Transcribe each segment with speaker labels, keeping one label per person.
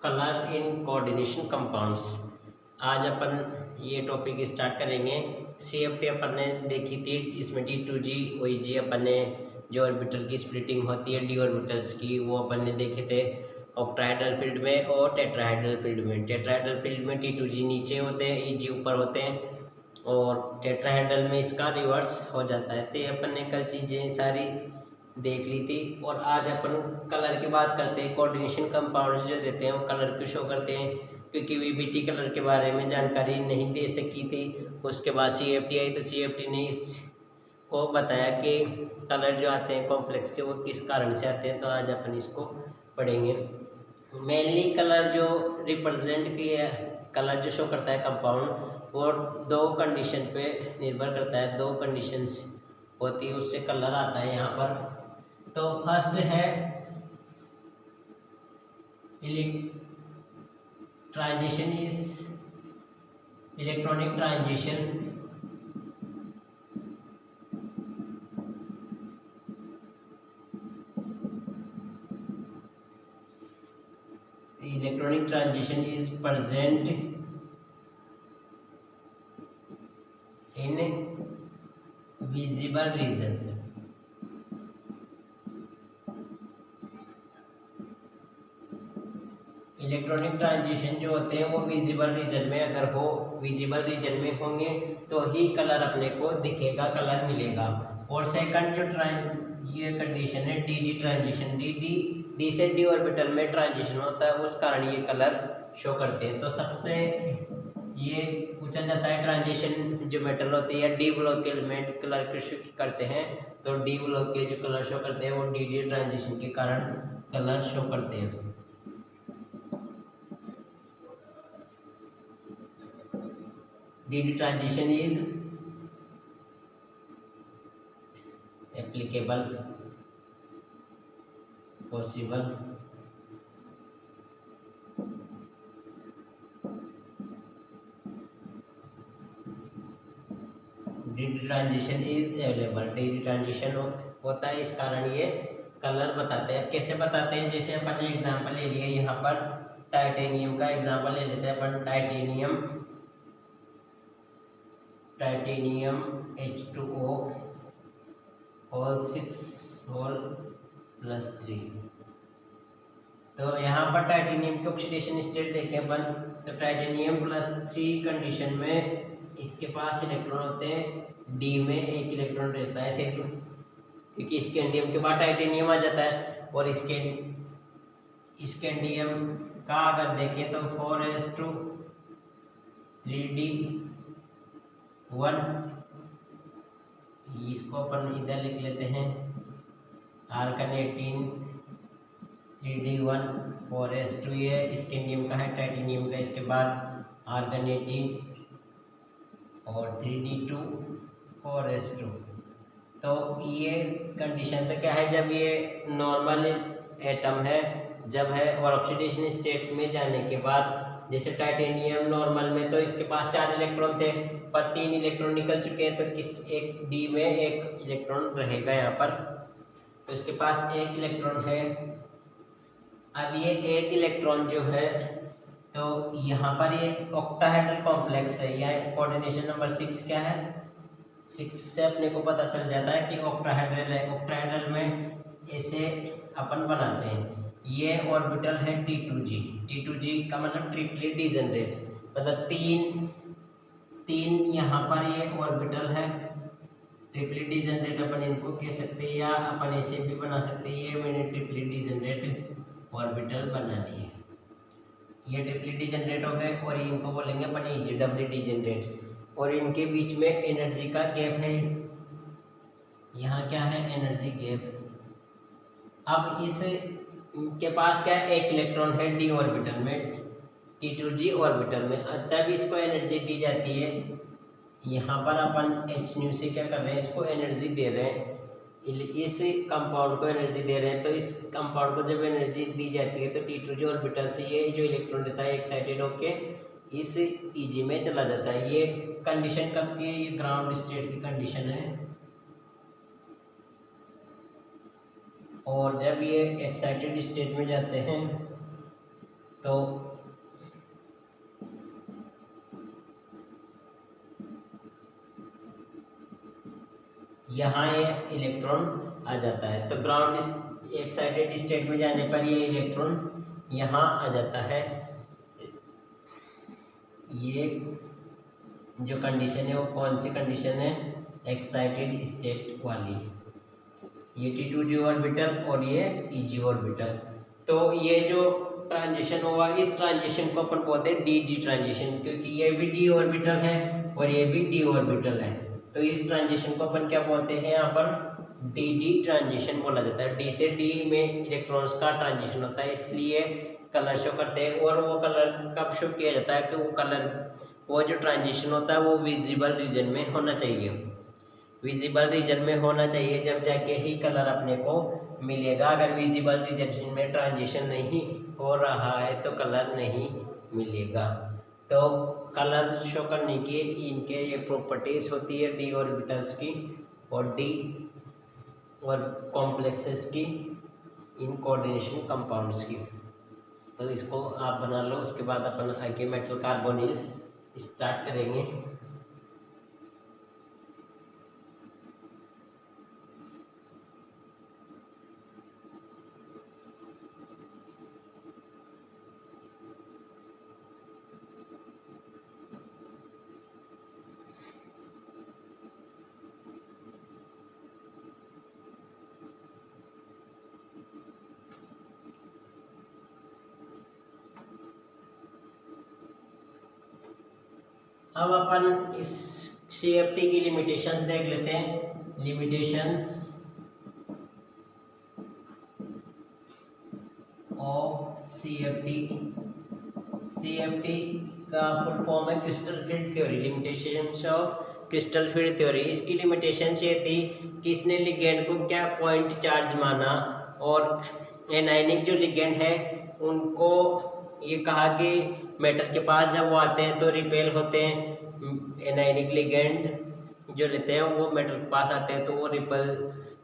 Speaker 1: Colour in coordination compounds. आज अपन ये topic start करेंगे। CFT अपन ने देखी थी, इसमें T2G OEG अपन ने जो ऑर्बिटल की स्प्लिटिंग होती है डी ऑर्बिटल्स की, वो अपन ने देखे थे ऑक्टाहेड्रल फील्ड में और टेट्राहेड्रल फील्ड में। टेट्राहेड्रल फील्ड में T2G नीचे होते हैं, EG ऊपर होते हैं, और टेट्राहेड्रल में इसका रिवर्स हो जाता है। तो अपन ने कल चीज़ें सारी देख ली थी, और आज अपन कलर की बात करते हैं। कोऑर्डिनेशन कंपाउंड्स जो रहते हैं वो कलर को शो करते हैं, क्योंकि VBT कलर के बारे में जानकारी नहीं दे सकी थी। उसके बाद CFT आई, तो CFT ने इसको बताया कि कलर जो आते हैं कॉम्प्लेक्स के वो किस कारण से आते हैं। तो आज अपन इसको पढ़ेंगे। मेनली कलर जो रिप्रेजेंट किया, कलर जो शो करता है कंपाउंड, वो दो कंडीशन पे निर्भर करता है। दो कंडीशंस होती है, उससे कलर आता है यहाँ पर। तो फर्स्ट है transition is electronic transition. Electronic transition is present in visible region. Electronic transition जो होते हैं वो विजिबल रीजन में अगर हो, विजिबल रीजन में होंगे तो ही कलर अपने को दिखेगा, कलर मिलेगा। और सेकंड जो ये कंडीशन है DD ट्रांजिशन। डी से डी ऑर्बिटल में ट्रांजिशन होता है, उस कारण ये कलर शो करते हैं। तो सबसे ये पूछा जाता है ट्रांजिशन जो मेटल होती है डी ब्लॉक के एलिमेंट कलर को शो करते हैं, तो डी ब्लॉक के जो कलर शो करते हैं वो DD ट्रांजिशन के कारण कलर शो करते हैं। DD transition is applicable, possible, DD transition is available। DD transition होता है, इस कारण ये कलर बताते हैं। कैसे बताते हैं? जैसे अपन ने एग्जांपल ले लिया, यहाँ पर टाइटेनियम का एग्जांपल ले लेते हैं अपन। Titanium H2O whole 6 whole +3। तो यहाँ पर टाइटेनियम की ऑक्सीडेशन स्टेट देखें अपन, तो टाइटेनियम +3 कंडीशन में इसके पास इलेक्ट्रॉन होते हैं, D में एक इलेक्ट्रॉन रहता है सिर्फ, क्योंकि स्कैंडियम के बाद टाइटेनियम आ जाता है। और स्कैंडियम का अगर देखें तो 4s2 3d1, इसको अपन इधर लिख लेते हैं। आर्गन 18 3d1 4s2, ये स्कैंडियम का है, टाइटेनियम का। इसके बाद आर्गन 18 और 3d2 4s2। तो ये कंडीशन तो क्या है, जब ये नॉर्मल एटम है, जब है, और ऑक्सीडेशन स्टेट में जाने के बाद, जैसे टाइटेनियम नॉर्मल में तो इसके पास 4 इलेक्ट्रॉन थे, पर 3 इलेक्ट्रॉन निकल चुके हैं, तो एक D में एक इलेक्ट्रॉन रहेगा यहाँ पर, तो इसके पास एक इलेक्ट्रॉन है। अब ये एक इलेक्ट्रॉन जो है, तो यहाँ पर ये ऑक्टाहेड्रल कॉम्प्लेक्स है, या कोऑर्डिनेशन नंबर 6 क्या है, 6 से अपने को पता चल जाता है कि ऑक्टाहेड्रल है। ऑक्टाहेड्रल में इसे अपन बनाते हैं। ये ऑर्बिटल है T2G का मतलब ट्रिपली डिजेनरेट, मतलब तीन यहाँ पर ये ऑर्बिटल है ट्रिपली डिजेनरेट अपन इनको कह सकते हैं, या अपन ऐसे भी बना सकते हैं। ये मैंने ट्रिपली डिजेनरेट ऑर्बिटल बना लिए, ये ट्रिपली डिजेनरेट हो गए, और इनको बोलेंगे अपन EG डबली डिजेनरेट। और इनके बीच में एनर्जी का गैप है, यहाँ क्या है, एनर्जी गैप। अब इस के पास क्या है, एक इलेक्ट्रॉन है D ऑर्बिटल में, T2G ऑर्बिटल में। जब इसको एनर्जी दी जाती है, यहाँ पर अपन H से क्या कर रहे हैं, इसको एनर्जी दे रहे हैं, इस कंपाउंड को एनर्जी दे रहे हैं। तो इस कंपाउंड को जब एनर्जी दी जाती है, तो T2G ऑर्बिटल से ये जो इलेक्ट्रॉन रहता है एक्साइटेड होके इस EG में चला जाता है। ये कंडीशन कब की है, ये ग्राउंड स्टेट की कंडीशन है। और जब ये एक्साइटेड स्टेट में जाते हैं तो यहाँ ये इलेक्ट्रॉन आ जाता है। तो ग्राउंड एक्साइटेड स्टेट में जाने पर ये इलेक्ट्रॉन यहाँ आ जाता है। ये जो कंडीशन है वो कौन सी कंडीशन है? एक्साइटेड स्टेट वाली। ये T2g ऑर्बिटल और ये Tg ऑर्बिटल। तो ये जो ट्रांजिशन हुआ, इस ट्रांजिशन को अपन बोलते हैं डी ट्रांजिशन, क्योंकि ये भी d ऑर्बिटल है और ये भी d ऑर्बिटल है। तो इस ट्रांजिशन को अपन क्या बोलते हैं? यहाँ पर डी ट्रांजिशन बोला जाता है। डी से डी में इलेक्ट्रॉन्स का ट्रांजिशन होता है, इसलिए कलर शो करते हैं। और वो कलर कब शो किया जाता है? कि वो जो ट्रांजिशन होता है वो विजिबल रीजन में होना चाहिए। विजिबल रीजन में होना चाहिए, जब जाके ही कलर अपने को मिलेगा। अगर विजिबल रीजन में ट्रांजिशन नहीं हो रहा है तो कलर नहीं मिलेगा। तो कलर शो करने की इनके ये प्रॉपर्टीज होती है डी ऑर्बिटल्स की और डी और कॉम्प्लेक्सेस की, इन कोऑर्डिनेशन कंपाउंड्स की। तो इसको आप बना लो। उसके बाद अपन आगे मेटल कार्बोनिल स्टार्ट करेंगे। अब अपन इस CFT की लिमिटेशंस देख लेते हैं। Limitations of CFT। CFT का फुल फॉर्म है crystal field theory. Limitations of crystal field theory. इसकी लिमिटेशंस ये थी कि इसने लिगेंड को क्या पॉइंट चार्ज माना, और एनायनिक जो लिगेंड है उनको ये कहा कि मेटल के पास जब वो आते हैं तो रिपेल होते हैं। एनायनिक लिगेंड जो लेते हैं वो मेटल के पास आते हैं तो वो रिपेल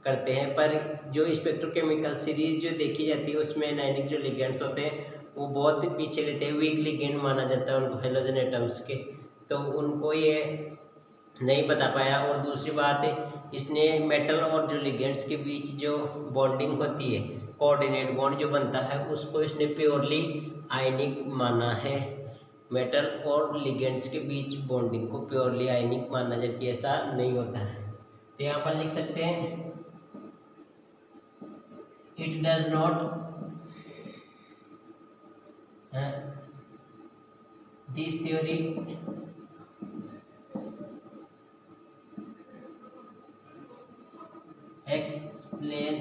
Speaker 1: करते हैं। पर जो स्पेक्ट्रोकेमिकल सीरीज जो देखी जाती है उसमें एनायनिक जो लिगेंड्स होते हैं वो बहुत पीछे रहते हैं, वीक लिगेंड माना जाता है उनको हेलोजन एटम्स के। तो उनको ये नहीं बता पाया। और दूसरी बात है, इसने मेटल और जो लिगेंड्स के बीच जो बॉन्डिंग होती है, कोऑर्डिनेट बॉन्ड जो बनता है, उसको इसने प्योरली आयनिक माना है। मेटल और लिगेंड्स के बीच बॉन्डिंग को प्योरली आयनिक माना, जबकि ऐसा नहीं होता है। तो यहाँ पर लिख सकते हैं it does not this theory explain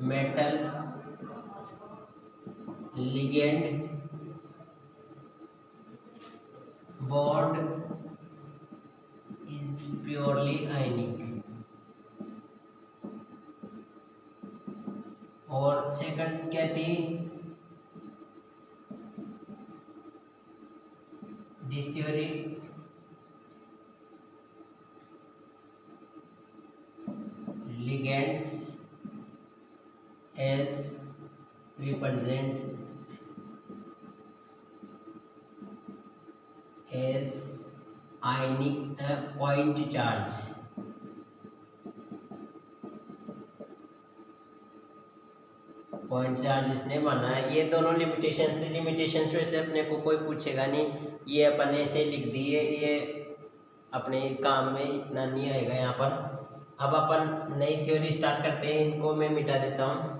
Speaker 1: metal ligand bond is purely ionic. और सेकंड क्या थी? This theory ligands as represent as ionic point charge। Point charge इसने माना है। ये दोनों लिमिटेशंस वैसे अपने को कोई पूछेगा नहीं, ये अपन ऐसे लिख दिए, ये अपने काम में इतना नहीं आएगा यहाँ पर। अब अपन नई थ्योरी स्टार्ट करते हैं। इनको मैं मिटा देता हूँ।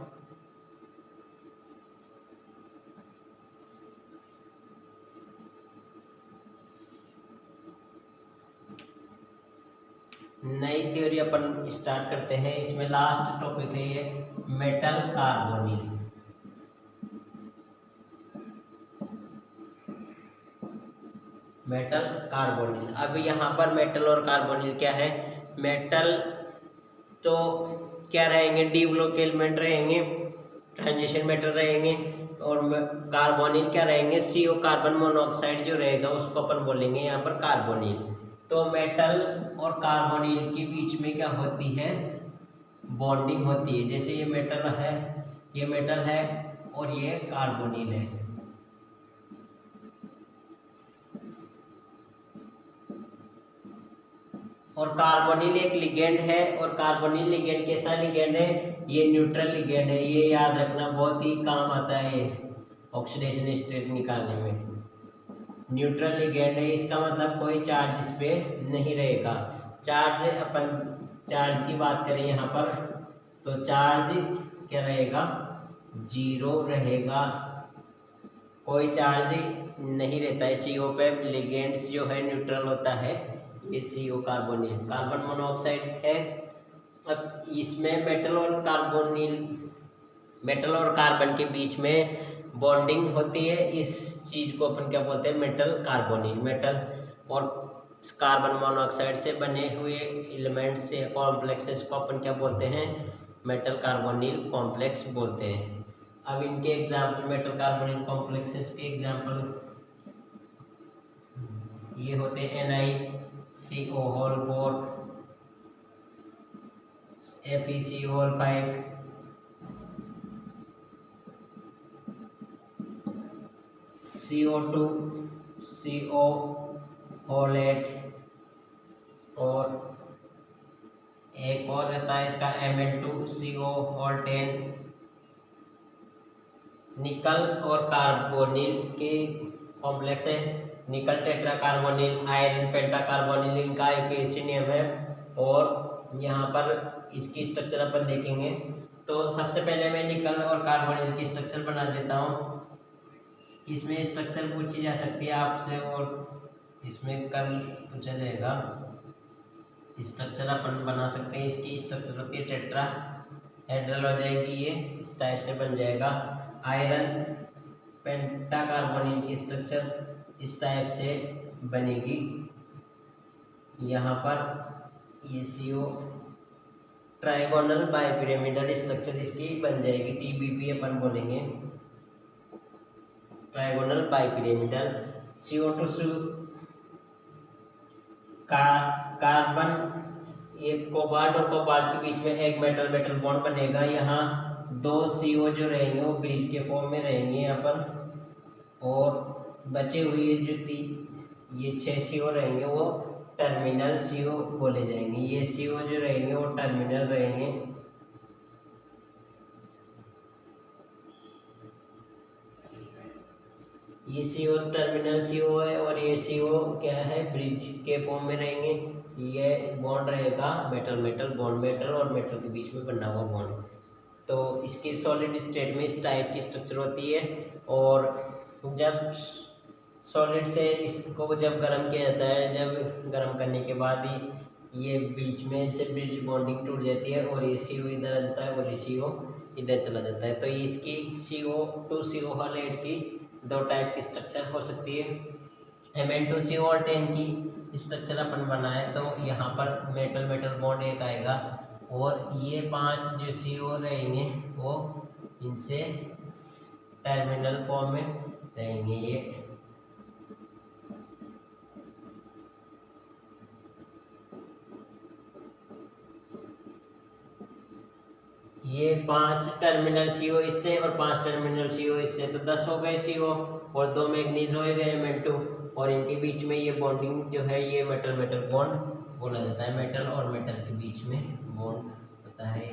Speaker 1: नई थ्योरी अपन स्टार्ट करते हैं। इसमें लास्ट टॉपिक है ये मेटल कार्बोनिल। Metal carbonyl. अब यहाँ पर मेटल और कार्बोनिल क्या है? मेटल तो क्या रहेंगे? डी ब्लॉक एलिमेंट रहेंगे, ट्रांजिशन मेटल रहेंगे। और कार्बोनिल क्या रहेंगे? CO कार्बन मोनोऑक्साइड जो रहेगा उसको अपन बोलेंगे यहाँ पर कार्बोनिल। तो मेटल और कार्बोनिल के बीच में क्या होती है? बॉन्डिंग होती है। जैसे ये मेटल है, और ये कार्बोनिल है। और कार्बोनिल एक लिगेंड है, और कार्बोनिल लिगेंड कैसा लिगेंड है? ये न्यूट्रल लिगेंड है। ये याद रखना, बहुत ही काम आता है ये ऑक्सीडेशन स्टेट निकालने में। न्यूट्रल लिगेंड है, इसका मतलब कोई चार्ज इस पे नहीं रहेगा। चार्ज, अपन चार्ज की बात करें यहाँ पर, तो चार्ज क्या रहेगा? 0 रहेगा। कोई चार्ज नहीं रहता है CO पे। लिगेंड्स जो है न्यूट्रल होता है। ये CO कार्बोनिल, कार्बन मोनोऑक्साइड है। अब इसमें मेटल और कार्बन के बीच में बॉन्डिंग होती है। इस चीज को अपन क्या बोलते हैं? Metal carbonyl. मेटल और कार्बन मोनोऑक्साइड से बने हुए एलिमेंट्स से कॉम्प्लेक्सेस को अपन क्या बोलते हैं? मेटल कार्बोनिल कॉम्प्लेक्स बोलते हैं। अब इनके एग्जाम्पल, मेटल कार्बोनिल कॉम्प्लेक्सेस के एग्जाम्पल ये होते हैं NiCO whole 4, FeCO whole 5, CO2 CO whole 8, और एक और रहता है इसका Mn2CO होल 10। निकल और कार्बोनिल के कॉम्प्लेक्स है। निकल टेट्रा कार्बोनिल, आयरन पेंटा कार्बोनिल, इनका IUPAC नेम है। और यहाँ पर इसकी स्ट्रक्चर अपन देखेंगे। तो सबसे पहले मैं निकल और कार्बोनिल की स्ट्रक्चर बना देता हूँ। इसमें स्ट्रक्चर पूछी जा सकती है आपसे, और इसमें कल पूछा जाएगा। स्ट्रक्चर अपन बना सकते हैं। इसकी स्ट्रक्चर होती है टेट्रा हेड्रल हो जाएगी, ये इस टाइप से बन जाएगा। आयरन पेंटा कार्बोनिल की स्ट्रक्चर इस टाइप से बनेगी। यहाँ पर ये CO ट्राइगोनल बाइपिरामिडल स्ट्रक्चर इसकी बन जाएगी। TBP अपन बोलेंगे, ट्राइगोनल बाइपिरामिडल। CO2 का कार्बन, ये कोबाल्ट और कोबाल्ट के बीच में एक मेटल मेटल बॉन्ड बनेगा। यहाँ 2 CO जो रहेंगे वो ब्रिज के फॉर्म में रहेंगे यहाँ पर। और बचे हुए जो ये 6 CO रहेंगे वो टर्मिनल CO बोले जाएंगे। ये CO जो रहेंगे वो टर्मिनल रहेंगे। ये CO टर्मिनल CO है, और ये CO क्या है? ब्रिज के फॉर्म में रहेंगे। ये बॉन्ड रहेगा मेटल मेटल बॉन्ड, मेटल और मेटल के बीच में बना हुआ बॉन्ड। तो इसकी सॉलिड स्टेट में इस टाइप की स्ट्रक्चर होती है। और जब सॉलिड से इसको जब गर्म किया जाता है, जब गर्म करने के बाद ही ये बीच में से ब्रिज बॉन्डिंग टूट जाती है, और ये CO इधर आ जाता है और ये CO इधर चला जाता है। तो ये इसकी CO2CO होल 8 की 2 टाइप की स्ट्रक्चर हो सकती है। Mn2CO होल 10 की स्ट्रक्चर अपन बनाए तो यहाँ पर मेटल मेटल बॉन्ड एक आएगा, और ये 5 जो CO रहेंगे वो इनसे टर्मिनल फॉर्म में रहेंगे। ये 5 टर्मिनल CO इससे और 5 टर्मिनल CO इससे, तो 10 हो गए CO, और 2 मैग्नीज हो गए Mn2, और इनके बीच में ये बॉन्डिंग जो है ये मेटल मेटल बॉन्ड बोला जाता है। मेटल और मेटल के बीच में बॉन्ड होता है।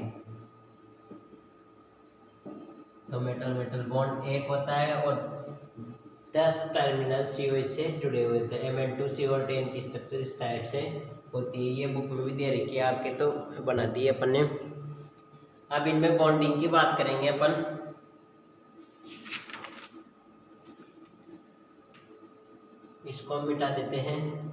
Speaker 1: तो मेटल मेटल बॉन्ड एक होता है, और 10 टर्मिनल CO इससे जुड़े हुए थे। Mn2CO 10 की स्ट्रक्चर इस टाइप से होती है। ये बुक में भी दे रखी है आपके, तो बना दी है अपन ने। अब इनमें बॉन्डिंग की बात करेंगे अपन। इसको मिटा देते हैं।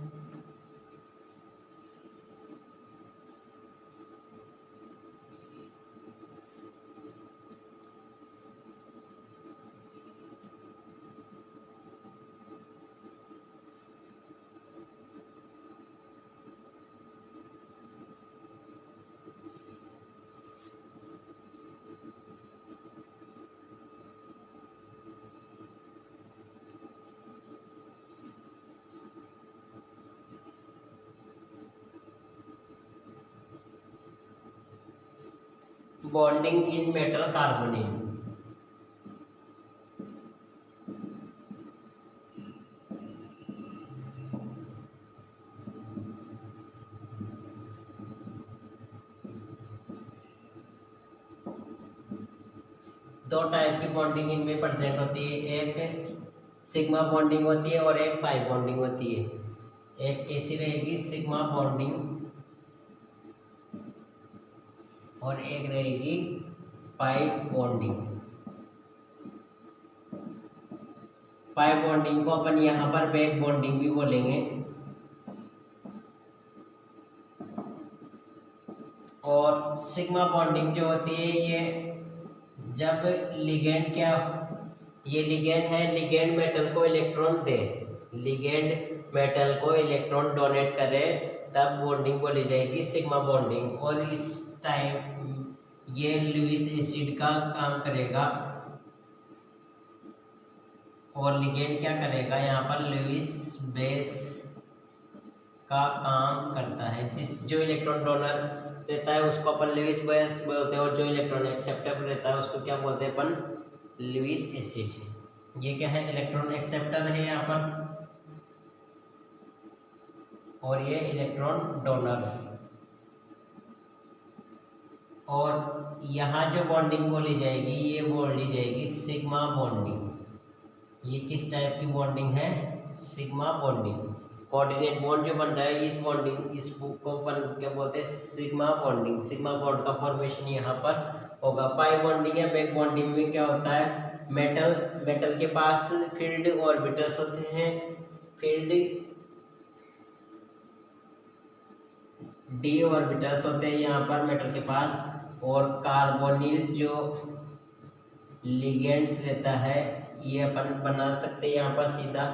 Speaker 1: Bonding in metal carbonyl. दो टाइप की बॉन्डिंग इनमें प्रेजेंट होती है, एक सिग्मा बॉन्डिंग होती है और एक पाई बॉन्डिंग होती है। एक कैसी रहेगी, सिग्मा बॉन्डिंग, और एक रहेगी पाई बॉन्डिंग। पाई बॉन्डिंग को अपन यहाँ पर बैक बॉन्डिंग भी बोलेंगे। और सिग्मा बॉन्डिंग जो होती है ये जब लिगेंड क्या, ये लिगेंड है, लिगेंड मेटल को इलेक्ट्रॉन दे, लिगेंड मेटल को इलेक्ट्रॉन डोनेट करे, तब बॉन्डिंग बोली जाएगी सिग्मा बॉन्डिंग। और इस टाइम ये लुईस एसिड का काम करेगा और लिगेंड क्या करेगा, यहाँ पर लुईस बेस का काम करता है। जो इलेक्ट्रॉन डोनर रहता है उसको अपन लुईस बेस बोलते हैं, और जो इलेक्ट्रॉन एक्सेप्टर रहता है उसको क्या बोलते हैं अपन, लुईस एसिड। ये क्या है, इलेक्ट्रॉन एक्सेप्टर है यहाँ पर, और ये इलेक्ट्रॉन डोनर। और यहाँ जो बॉन्डिंग बोली जाएगी ये बोली जाएगी सिग्मा बॉन्डिंग। ये किस टाइप की बॉन्डिंग है, सिग्मा बॉन्डिंग। कोऑर्डिनेट बॉन्ड जो बन रहा है इस बॉन्डिंग, इस को अपन क्या बोलते हैं, सिग्मा बॉन्डिंग। सिग्मा बॉन्ड का फॉर्मेशन यहाँ पर होगा। पाई बॉन्डिंग या बैक बॉन्डिंग में क्या होता है, मेटल के पास फील्ड ऑर्बिटल्स होते हैं, फील्ड डी ऑर्बिटल्स होते हैं यहाँ पर मेटल के पास, और कार्बोनिल जो लिगेंड्स रहता है ये अपन बना सकते हैं यहाँ पर सीधा।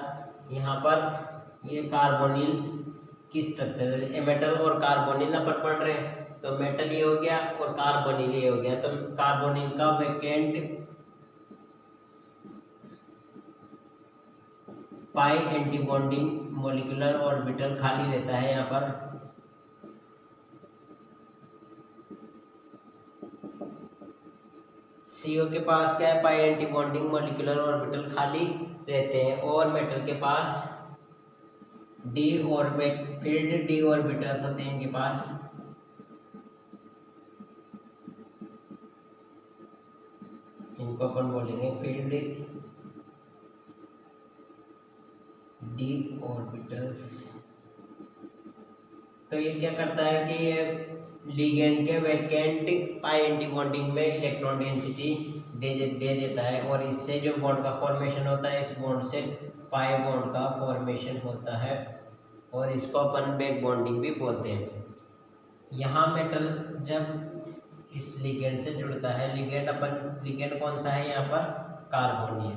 Speaker 1: यहाँ पर ये कार्बोनिल की स्ट्रक्चर है, मेटल और कार्बोनिल अपन पढ़ रहे हैं, तो मेटल ये हो गया और कार्बोनिल ये हो गया। तो कार्बोनिल का वैकेंट पाई एंटी बॉन्डिंग मॉलिक्यूलर ऑर्बिटल खाली रहता है यहाँ पर। सीओ के पास क्या है, pi anti bonding molecular orbital खाली रहते हैं, और मेटल के पास डी फील्ड डी ऑर्बिटल्स होते हैं इनके पास। इनको अपन बोलेंगे फील्ड डी ऑर्बिटल्स। तो ये क्या करता है कि ये लिगेंड के वैकेंट पाई एंटी बॉन्डिंग में इलेक्ट्रॉन डेंसिटी दे देता है, और इससे जो बॉन्ड का फॉर्मेशन होता है, इस बॉन्ड से पाई बॉन्ड का फॉर्मेशन होता है, और इसको अपन बैक बॉन्डिंग भी बोलते हैं। यहाँ मेटल जब इस लिगेंड से जुड़ता है, लिगेंड कौन सा है यहाँ पर, कार्बोनिल।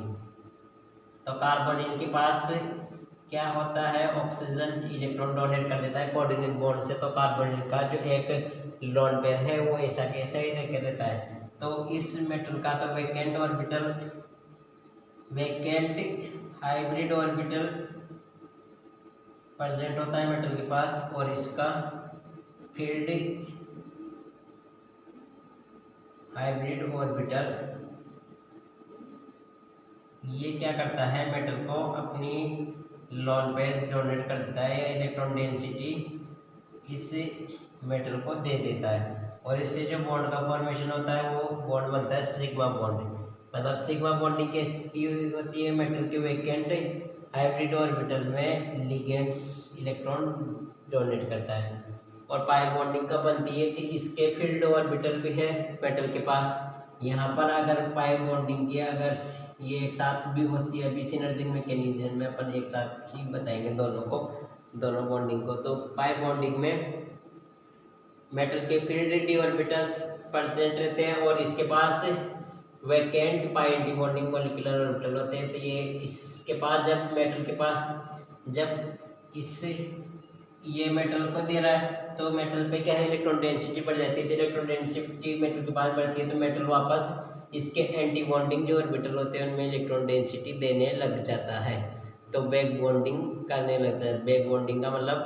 Speaker 1: तो कार्बोनिल के पास क्या होता है, ऑक्सीजन इलेक्ट्रॉन डोनेट कर देता है कोऑर्डिनेट बॉन्ड से। तो कार्बोनिल का जो एक लोन पेयर है वो ऐसा कैसा ही लेकर रहता है। तो इस मेटल का तो वैकेंट हाइब्रिड ऑर्बिटल प्रेजेंट होता है मेटल के पास, और इसका फील्ड हाइब्रिड ऑर्बिटल ये क्या करता है, मेटल को अपनी लोन पेयर डोनेट कर देता है, या इलेक्ट्रॉन डेंसिटी इस मेटल को दे देता है, और इससे जो बॉन्ड का फॉर्मेशन होता है वो बॉन्ड बनता है सिग्मा बॉन्ड। मतलब सिग्मा बॉन्डिंग कैसी होती है, मेटल के वैकेंट हाइब्रिड ऑर्बिटल में लिगेंड्स इलेक्ट्रॉन डोनेट करता है। और पाई बॉन्डिंग का बनती है कि इसके फील्ड ऑर्बिटल भी है मेटल के पास। यहाँ पर अगर पाई बॉन्डिंग की अगर ये एक साथ भी होती है, अभी सिनर्जिक मैकेनिज्म में अपन एक साथ ही बताएंगे दोनों बॉन्डिंग को। तो पाई बॉन्डिंग में मेटल के फील्ड डी ऑर्बिटल्स प्रेजेंट रहते हैं, और इसके पास वैकेंट पाई एंटी बॉन्डिंग मॉलिक्यूलर ऑर्बिटल होते हैं। तो ये इसके पास जब मेटल के पास जब ये मेटल को दे रहा है, तो मेटल पे क्या है, इलेक्ट्रॉन डेंसिटी बढ़ जाती है। तो इलेक्ट्रॉन डेंसिटी मेटल के पास बढ़ती है, तो मेटल वापस इसके एंटी बॉन्डिंग जो ऑर्बिटल होते हैं उनमें इलेक्ट्रॉन डेंसिटी देने लग जाता है, तो बैक बॉन्डिंग करने लगता है। बैक बॉन्डिंग का मतलब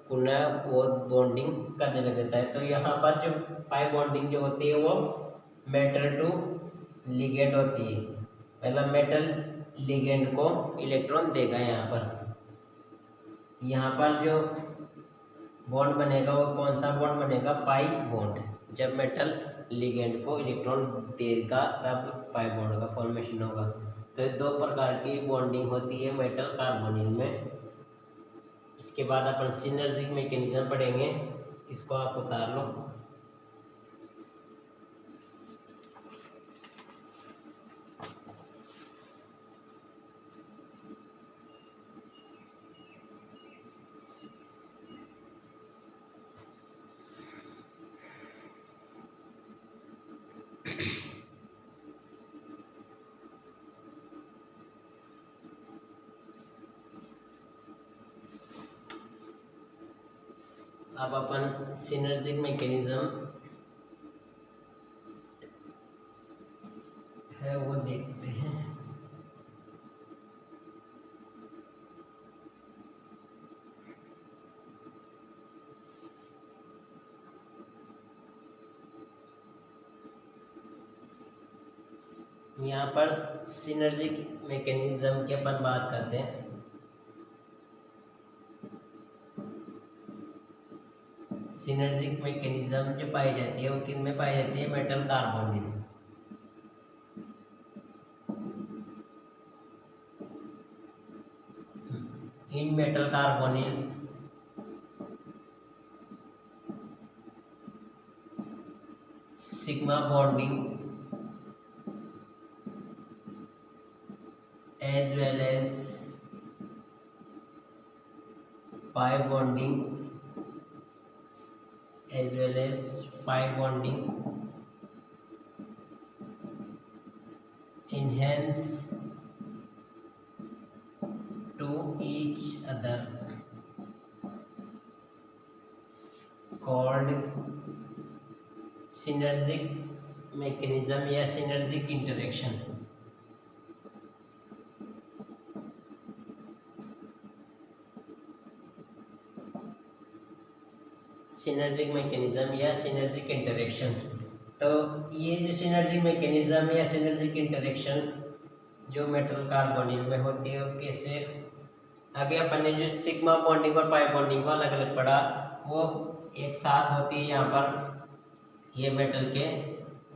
Speaker 1: पुनः वो बॉन्डिंग करने लग जाता है। तो यहाँ पर जो पाई बॉन्डिंग जो होती है वो मेटल टू लिगेंड होती है, मतलब मेटल लिगेंड को इलेक्ट्रॉन देगा। यहाँ पर जो बॉन्ड बनेगा वो कौन सा बॉन्ड बनेगा, पाई बॉन्ड। जब मेटल लिगेंड को इलेक्ट्रॉन देगा तब पाई बॉन्ड का फॉर्मेशन होगा। तो 2 प्रकार की बॉन्डिंग होती है मेटल कार्बोनिल में। इसके बाद अपन सिनर्जिक मैकेनिज्म पढ़ेंगे, इसको आप उतार लो। अब अपन सिनर्जिक मैकेनिज्म है वो देखते हैं। यहाँ पर सिनर्जिक मैकेनिज्म की अपन बात करते हैं। सिनर्जिक मैकेनिज्म जो पाई जाती है वो किन में पाई जाती है? Metal carbonyl. In metal carbonyl sigma bonding as well as pi bonding enhance to each other called synergic mechanism या synergic interaction। सिनर्जिक मैकेनिज्म या सिनर्जिक इंटरेक्शन। तो ये जो सिनर्जिक मैकेनिज्म या सिनर्जिक इंटरेक्शन जो मेटल कार्बोनिल में होती है, कैसे अभी अपन ने जो सिग्मा बॉन्डिंग और पाई बॉन्डिंग को अलग अलग पढ़ा, वो एक साथ होती है। यहाँ पर ये मेटल के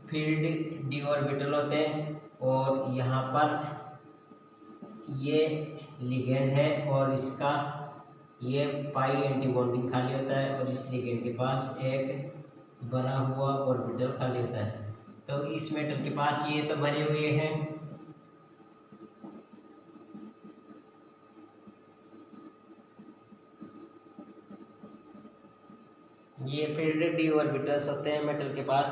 Speaker 1: फील्ड डी ऑर्बिटल होते हैं और यहाँ पर ये लिगेंड है और इसका ये पाई एंटी बॉन्डिंग खाली होता है और इस लिगेंड के पास एक भरा हुआ ऑर्बिटल खाली होता है। तो इस मेटल के पास ये तो भरे हुए हैं, ये फील्ड डी ऑर्बिटल्स होते हैं मेटल के पास,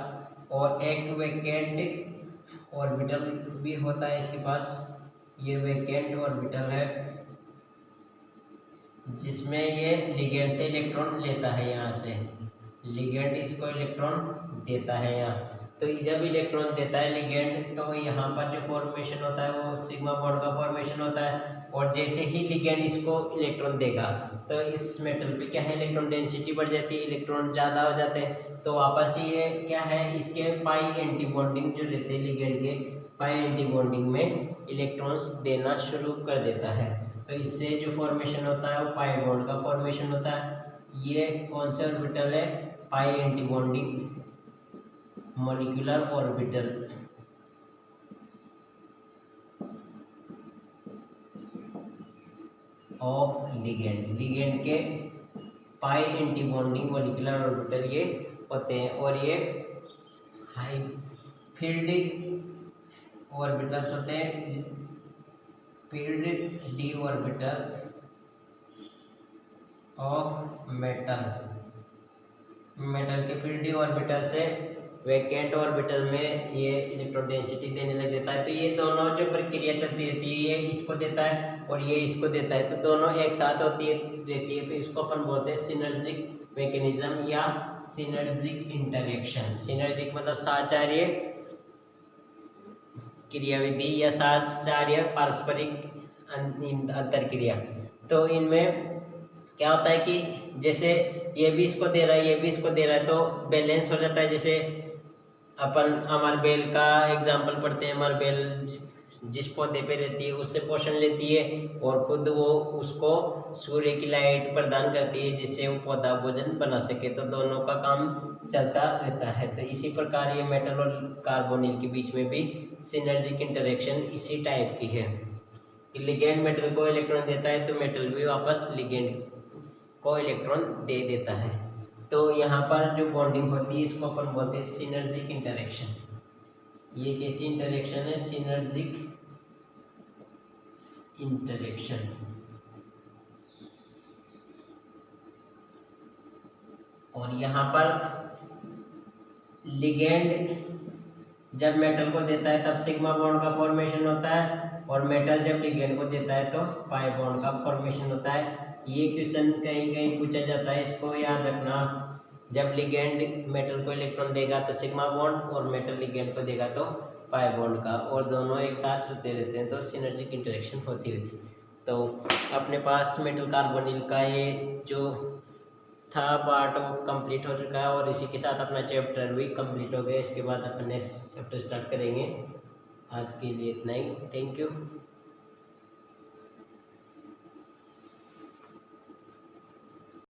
Speaker 1: और एक वैकेंट ऑर्बिटल भी होता है इसके पास। ये वैकेंट ऑर्बिटल है जिसमें ये लिगेंड से इलेक्ट्रॉन लेता है, यहाँ से लिगेंड इसको इलेक्ट्रॉन देता है यहाँ। तो जब इलेक्ट्रॉन देता है लिगेंड, तो यहाँ पर जो फॉर्मेशन होता है वो सिग्मा बॉन्ड का फॉर्मेशन होता है। और जैसे ही लिगेंड इसको इलेक्ट्रॉन देगा तो इस मेटल पे क्या है, इलेक्ट्रॉन डेंसिटी बढ़ जाती है, इलेक्ट्रॉन ज़्यादा हो जाते हैं। तो वापस ये क्या है, इसके पाई एंटी बॉन्डिंग जो रहते हैं लिगेंड के पाई एंटी बॉन्डिंग में इलेक्ट्रॉन्स देना शुरू कर देता है। तो इससे जो फॉर्मेशन होता है वो पाई बॉन्ड का फॉर्मेशन होता है। ये कौन से ऑर्बिटल है? Pi anti bonding molecular orbital. Of ligand के pi anti bonding molecular orbital ये होते हैं। और ये हाई फील्ड ऑर्बिटल्स होते हैं, field D orbital of metal के फील्ड डी ऑर्बिटल से वैकेंट ऑर्बिटल में ये इलेक्ट्रॉन डेंसिटी देने लग जाता है। तो ये दोनों जो प्रक्रिया चलती रहती है, ये इसको देता है और ये इसको देता है, तो दोनों एक साथ होती है रहती है। तो इसको अपन बोलते हैं सिनर्जिक मैकेनिज्म या सिनर्जिक इंटरेक्शन। सिनर्जिक मतलब साचार्य क्रियाविधि या साचार्य पारस्परिक अंतर क्रिया। तो इनमें क्या होता है कि जैसे ये भी इसको दे रहा है, ये भी इसको दे रहा है, तो बैलेंस हो जाता है। जैसे अपन हमारे बेल का एग्जाम्पल पढ़ते हैं, हमारे बेल जिस पौधे पे रहती है उससे पोषण लेती है और खुद वो उसको सूर्य की लाइट प्रदान करती है जिससे वो पौधा भोजन बना सके। तो दोनों का काम चलता रहता है। तो इसी प्रकार ये मेटल और कार्बोनिल के बीच में भी सिनर्जिक इंटरेक्शन इसी टाइप की है कि लिगेंड मेटल को इलेक्ट्रॉन देता है तो मेटल भी वापस लिगेंड को इलेक्ट्रॉन दे देता है। तो यहाँ पर जो बॉन्डिंग होती है इसको अपन बोलते हैं सिनर्जिक इंटरेक्शन। ये कैसी इंटरेक्शन है? Synergic interaction. और यहाँ पर लिगेंड जब मेटल को देता है तब सिग्मा बॉन्ड का फॉर्मेशन होता है, और मेटल जब लिगेंड को देता है तो पाई बॉन्ड का फॉर्मेशन होता है। ये क्वेश्चन कहीं कहीं पूछा जाता है, इसको याद रखना। जब लिगेंड मेटल को इलेक्ट्रॉन देगा तो सिग्मा बॉन्ड, और मेटल लिगेंड को देगा तो पाई बॉन्ड का, और दोनों एक साथ चलते रहते हैं तो सिनर्जिक इंटरेक्शन होती रहती है। तो अपने पास मेटल कार्बोनिल का ये जो था पार्ट वो कंप्लीट हो चुका है, और इसी के साथ अपना चैप्टर भी कंप्लीट हो गया। इसके बाद अपन नेक्स्ट चैप्टर स्टार्ट करेंगे। आज के लिए इतना ही। Thank you.